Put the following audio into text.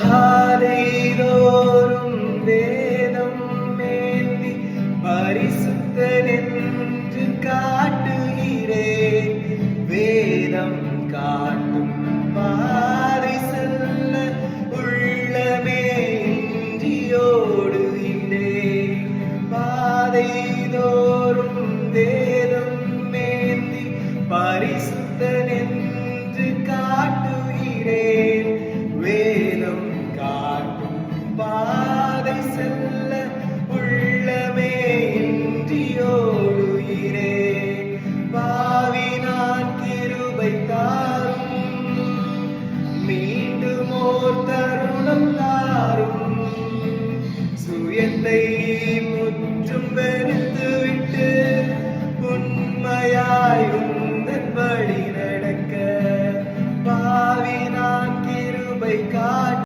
பாதைதோறும் வேதம் மேந்தி பரிசுத்தன் என்று காட்டுகிறேன். வேதம் காட்டும் பாதை செல்ல உள்ளமே இன்றியோடுகின்றேன். பாதைதோறும் வேதம் மேந்தி பரிசுத்தன் என்று காட்டுகிறேன். வேதம் காட்டும் பாதை செல்ல